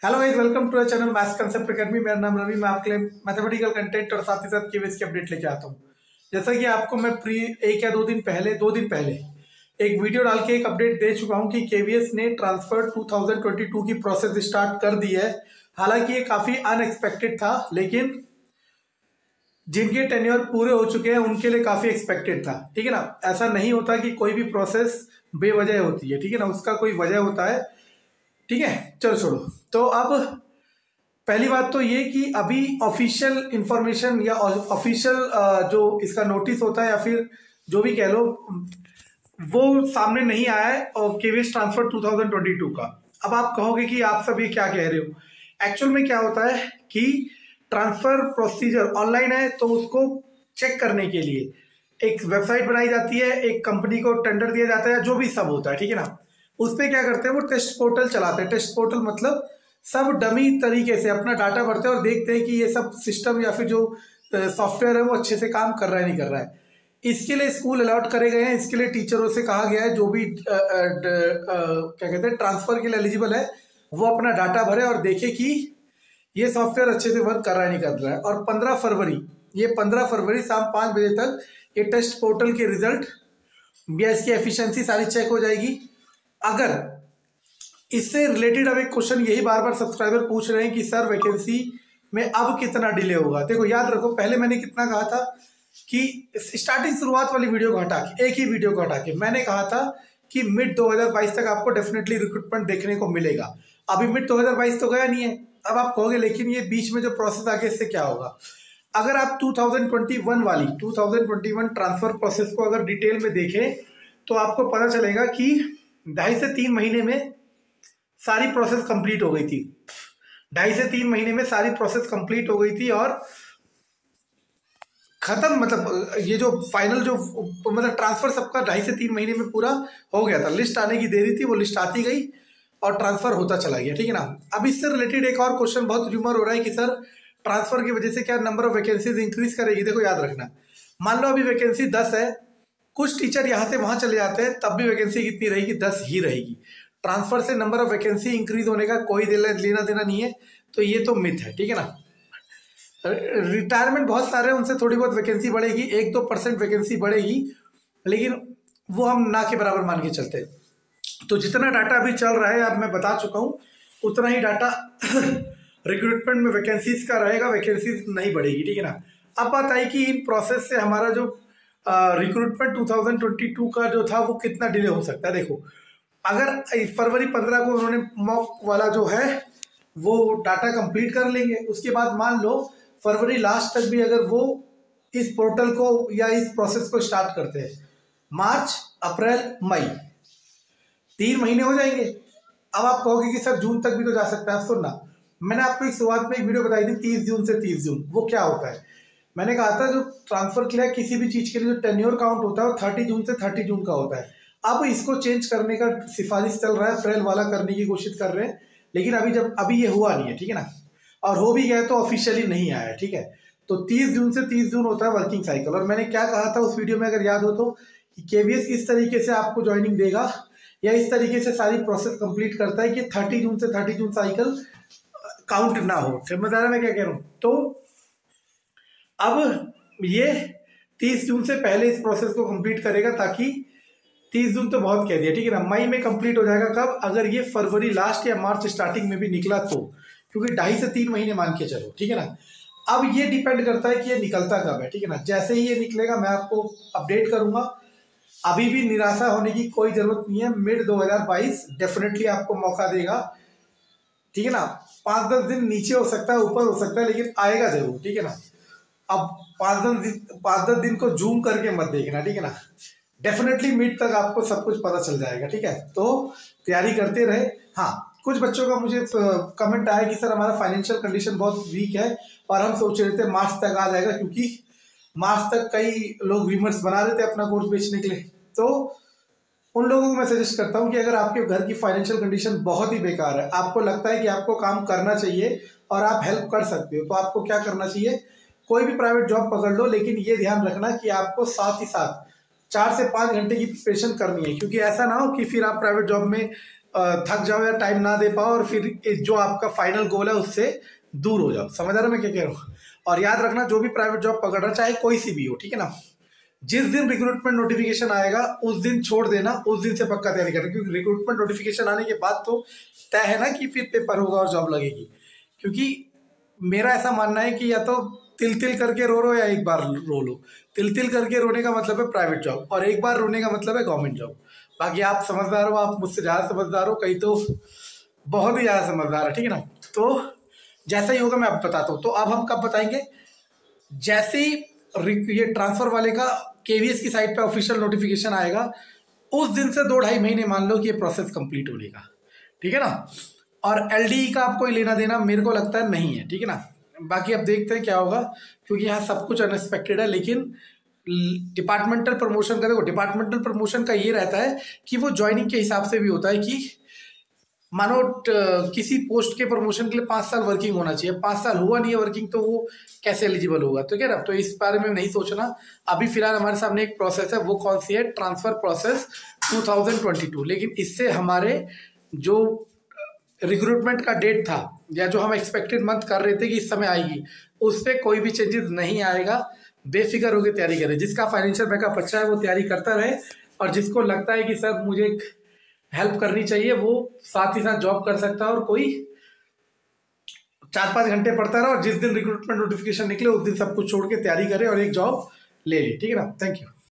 Hello guys, welcome to the channel maths concept academy. मेरा नाम रवि। मैं आपके लिए मैथमेटिकल कंटेंट और साथ ही साथ केवीएस की अपडेट लेके आता हूँ। जैसा कि आपको मैं एक या दो दिन पहले एक वीडियो डाल के एक अपडेट दे चुका हूँ कि केवीएस ने ट्रांसफर 2022 की प्रोसेस स्टार्ट कर दी है। हालांकि ये काफ़ी अनएक्सपेक्टेड था, लेकिन जिनके टेन्योर पूरे हो चुके हैं उनके लिए काफ़ी एक्सपेक्टेड था। ठीक है ना। ऐसा नहीं होता कि कोई भी प्रोसेस बेवजह होती है। ठीक है ना, उसका कोई वजह होता है। ठीक है, चलो छोड़ो। तो अब पहली बात तो ये कि अभी ऑफिशियल इंफॉर्मेशन या ऑफिशियल जो इसका नोटिस होता है या फिर जो भी कह लो, वो सामने नहीं आया है और केवीएस ट्रांसफर 2022 का। अब आप कहोगे कि आप सब ये क्या कह रहे हो। एक्चुअल में क्या होता है कि ट्रांसफर प्रोसीजर ऑनलाइन है, तो उसको चेक करने के लिए एक वेबसाइट बनाई जाती है, एक कंपनी को टेंडर दिया जाता है, जो भी सब होता है। ठीक है ना। उस पर क्या करते हैं, वो टेस्ट पोर्टल चलाते हैं। टेस्ट पोर्टल मतलब सब डमी तरीके से अपना डाटा भरते हैं और देखते हैं कि ये सब सिस्टम या फिर जो सॉफ्टवेयर है वो अच्छे से काम कर रहा है नहीं कर रहा है। इसके लिए स्कूल अलॉट करे गए हैं, इसके लिए टीचरों से कहा गया है जो भी क्या कहते हैं ट्रांसफर के लिए एलिजिबल है वो अपना डाटा भरे और देखे कि ये सॉफ्टवेयर अच्छे से वर्क कर रहा है नहीं कर रहा है। और 15 फरवरी शाम 5 बजे तक ये टेस्ट पोर्टल के रिजल्ट या इसकी एफिशिएंसी सारी चेक हो जाएगी। अगर इससे रिलेटेड अब एक क्वेश्चन यही बार बार सब्सक्राइबर पूछ रहे हैं कि सर वैकेंसी में अब कितना डिले होगा। देखो याद रखो, पहले मैंने कितना कहा था कि स्टार्टिंग शुरुआत वाली वीडियो को हटा के, एक ही वीडियो को हटा के मैंने कहा था कि मिड 2022 तक आपको डेफिनेटली रिक्रूटमेंट देखने को मिलेगा। अभी मिड 2022 तो गया नहीं है। अब आप कहोगे लेकिन ये बीच में जो प्रोसेस आगे इससे क्या होगा। अगर आप 2021 ट्रांसफर प्रोसेस को अगर डिटेल में देखें तो आपको पता चलेगा कि 2.5 से 3 महीने में सारी प्रोसेस कंप्लीट हो गई थी। 2.5 से 3 महीने में सारी प्रोसेस कंप्लीट हो गई थी और खत्म, मतलब ये जो फाइनल जो मतलब ट्रांसफर सबका 2.5 से 3 महीने में पूरा हो गया था। लिस्ट आने की देरी थी, वो लिस्ट आती गई और ट्रांसफर होता चला गया। ठीक है ना। अब इससे रिलेटेड एक और क्वेश्चन बहुत र्यूमर हो रहा है कि सर ट्रांसफर की वजह से क्या नंबर ऑफ वैकेंसीज इंक्रीज करेगी। देखो याद रखना, मान लो अभी वैकेंसी 10 है, कुछ टीचर यहाँ से वहां चले जाते हैं, तब भी वैकेंसी कितनी रहेगी, 10 ही रहेगी। ट्रांसफर से नंबर ऑफ वैकेंसी इंक्रीज होने का कोई लेना देना नहीं है, तो ये तो मिथ है। ठीक है ना। रिटायरमेंट बहुत सारे, उनसे थोड़ी बहुत वैकेंसी बढ़ेगी, 1-2% वैकेंसी बढ़ेगी, लेकिन वो हम ना के बराबर मान के चलते हैं। तो जितना डाटा अभी चल रहा है, अब मैं बता चुका हूँ, उतना ही डाटा रिक्रूटमेंट में वैकेंसीज का रहेगा, वैकेंसीज नहीं बढ़ेगी। ठीक है ना। अब बात आई कि इन प्रोसेस से हमारा जो रिक्रूटमेंट 2022 का जो था वो कितना डिले हो सकता है। देखो, अगर फरवरी 15 को उन्होंने मॉक वाला जो है वो डाटा कंप्लीट कर लेंगे, उसके बाद मान लो फरवरी लास्ट तक भी अगर वो इस पोर्टल को या इस प्रोसेस को स्टार्ट करते हैं, मार्च, अप्रैल, मई 3 महीने हो जाएंगे। अब आप कहोगे कि सर जून तक भी तो जा सकता है। सुनना, मैंने आपको एक शुरुआत में एक वीडियो बताई थी 30 जून से 30 जून। वो क्या होता है, मैंने कहा था जो ट्रांसफर के लिए किसी भी चीज के लिए जो टेन्योर काउंट होता है वो 30 जून से 30 जून का होता है। अब इसको चेंज करने का सिफारिश चल रहा है, अप्रैल वाला करने की कोशिश कर रहे हैं, लेकिन अभी ये हुआ नहीं है। ठीक है ना। और हो भी गया तो ऑफिशियली नहीं आया है। ठीक है। तो 30 जून से 30 जून होता है वर्किंग साइकिल। और मैंने क्या कहा था उस वीडियो में, अगर याद हो तो, कि केवीएस इस तरीके से आपको ज्वाइनिंग देगा या इस तरीके से सारी प्रोसेस कंप्लीट करता है कि 30 जून से 30 जून साइकिल काउंट ना हो। समझ आ रहा है मैं क्या कह रहा हूँ। तो अब ये 30 जून से पहले इस प्रोसेस को कंप्लीट करेगा, ताकि 30 जून तो बहुत कह दिया। ठीक है ना। मई में कंप्लीट हो जाएगा कब, अगर ये फरवरी लास्ट या मार्च स्टार्टिंग में भी निकला तो, क्योंकि 2.5 से 3 महीने मान के चलो। ठीक है ना। अब ये डिपेंड करता है कि ये निकलता कब है। ठीक है ना। जैसे ही ये निकलेगा मैं आपको अपडेट करूंगा। अभी भी निराशा होने की कोई जरूरत नहीं है। मिड 2022 डेफिनेटली आपको मौका देगा। ठीक है ना। 5-10 दिन नीचे हो सकता है, ऊपर हो सकता है, लेकिन आएगा जरूर। ठीक है ना। अब 5-10 दिन को जूम करके मत देखना। ठीक है ना। डेफिनेटली मिड तक आपको सब कुछ पता चल जाएगा। ठीक है। तो तैयारी करते रहे। हाँ, कुछ बच्चों का मुझे कमेंट आया कि सर हमारा फाइनेंशियल कंडीशन बहुत वीक है और हम सोच रहे थे मार्च तक आ जाएगा, क्योंकि मार्च तक कई लोग वीमर्स बना रहे थे अपना कोर्स बेचने के लिए। तो उन लोगों को मैं सजेस्ट करता हूं कि अगर आपके घर की फाइनेंशियल कंडीशन बहुत ही बेकार है, आपको लगता है कि आपको काम करना चाहिए और आप हेल्प कर सकते हो, तो आपको क्या करना चाहिए, कोई भी प्राइवेट जॉब पकड़ लो, लेकिन ये ध्यान रखना कि आपको साथ ही साथ 4 से 5 घंटे की प्रिपरेशन करनी है। क्योंकि ऐसा ना हो कि फिर आप प्राइवेट जॉब में थक जाओ या टाइम ना दे पाओ और फिर जो आपका फाइनल गोल है उससे दूर हो जाओ। समझ आ रहा है मैं क्या कह रहा हूँ? और याद रखना, जो भी प्राइवेट जॉब पकड़ रहा चाहे कोई सी भी हो, ठीक है ना, जिस दिन रिक्रूटमेंट नोटिफिकेशन आएगा उस दिन छोड़ देना, उस दिन से पक्का तैयारी करना, क्योंकि रिक्रूटमेंट नोटिफिकेशन आने के बाद तो तय है ना कि फिर पेपर होगा और जॉब लगेगी। क्योंकि मेरा ऐसा मानना है कि या तो तिल तिल करके रो रो या एक बार रो लो। तिल तिल करके रोने का मतलब है प्राइवेट जॉब, और एक बार रोने का मतलब है गवर्नमेंट जॉब। बाकी आप समझदार हो, आप मुझसे ज़्यादा समझदार हो, कहीं तो बहुत ही ज़्यादा समझदार है, ठीक है ना। तो जैसा ही होगा मैं आपको बताता हूँ। तो अब हम कब बताएंगे? जैसे ही ये ट्रांसफर वाले का केवीएस की साइट पे ऑफिशियल नोटिफिकेशन आएगा, उस दिन से 2-2.5 महीने मान लो कि ये प्रोसेस कंप्लीट होने का, ठीक है ना। और एलडीई का आपको लेना देना मेरे को लगता है नहीं है, ठीक है ना। बाकी अब देखते हैं क्या होगा, क्योंकि यहाँ सब कुछ अनएक्सपेक्टेड है। लेकिन डिपार्टमेंटल प्रमोशन का, देखो डिपार्टमेंटल प्रमोशन का ये रहता है कि वो ज्वाइनिंग के हिसाब से भी होता है कि मानो किसी पोस्ट के प्रमोशन के लिए 5 साल वर्किंग होना चाहिए, 5 साल हुआ नहीं है वर्किंग, तो वो कैसे एलिजिबल होगा? तो क्या ना, तो इस बारे में नहीं सोचना। अभी फिलहाल हमारे सामने एक प्रोसेस है, वो कौन सी है? Transfer process 2022। लेकिन इससे हमारे जो रिक्रूटमेंट का डेट था या जो हम एक्सपेक्टेड मंथ कर रहे थे कि इस समय आएगी, उस पर कोई भी चेंजेस नहीं आएगा। बेफिक्र होकर तैयारी करें। जिसका फाइनेंशियल बैकअप अच्छा है वो तैयारी करता रहे, और जिसको लगता है कि सर मुझे हेल्प करनी चाहिए, वो साथ ही साथ जॉब कर सकता है, और कोई 4-5 घंटे पढ़ता रहा, और जिस दिन रिक्रूटमेंट नोटिफिकेशन निकले उस दिन सब कुछ छोड़ के तैयारी करे और एक जॉब ले ले, ठीक है ना। Thank you.